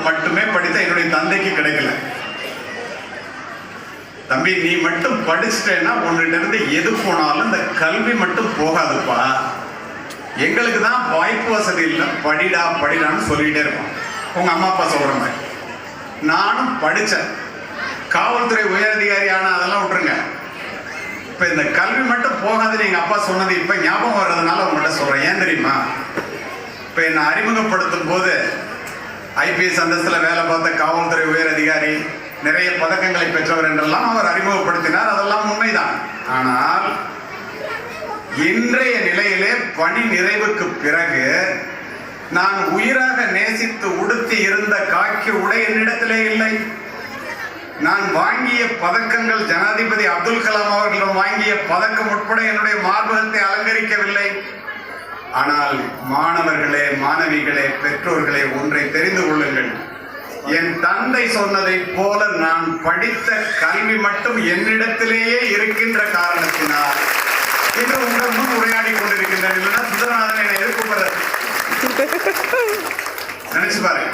மட்டுமே படித்த என்னுடைய தந்தைக்கு கிடைக்கல. தம்பி, நீ மட்டும் படிச்சுட்டேன்னா உன்கிட்ட இருந்து எது போனாலும் இந்த கல்வி மட்டும் போகாதுப்பா. எங்களுக்கு தான் வாய்ப்பு வசதி இல்லை, படிடா படிடான்னு சொல்லிக்கிட்டே இருப்போம். உங்க அம்மா அப்பா சொல்ற மாதிரி நானும் படித்தேன். காவல்துறை உயரதிகாரி ஆனா அதெல்லாம் விட்டுருங்க. இப்ப இந்த கல்வி மட்டும் போகாதுன்னு எங்க அப்பா சொன்னது இப்ப ஞாபகம் வர்றதுனால உங்கள்கிட்ட சொல்றேன். ஏன் தெரியுமா? இப்ப என்னை அறிமுகப்படுத்தும் போது ஐபிஎஸ் அந்தஸ்துல வேலை பார்த்த காவல்துறை உயர் அதிகாரி, நிறைய பதக்கங்களை பெற்றவர் என்றெல்லாம் அவர் அறிமுகப்படுத்தினார். அதெல்லாம் உண்மைதான். ஆனால் இன்றைய நிலையிலே பணி நிறைவுக்கு பிறகு நான் உயிராக நேசித்து உடுத்தி இருந்த காக்கி உடை என்னிடத்திலே இல்லை. நான் வாங்கிய பதக்கங்கள் ஜனாதிபதி அப்துல் கலாம் அவர்களிடம் வாங்கிய பதக்கம் உட்பட என்னுடைய மார்பகத்தை அலங்கரிக்கவில்லை. ஆனால் மாணவர்களே, மாணவிகளே, பெற்றோர்களே, ஒன்றை தெரிந்து கொள்ளுங்கள். என் தந்தை சொன்னதை போல நான் படித்த கல்வி மட்டும் என்னிடத்திலேயே இருக்கின்ற காரணத்தினால் இன்று உங்கள் முன் உரையாடி கொண்டிருக்கின்றன. இல்லைன்னா சுந்தரநாதன் என்னை எதிர்ப்பு நினைச்சு பாருங்க.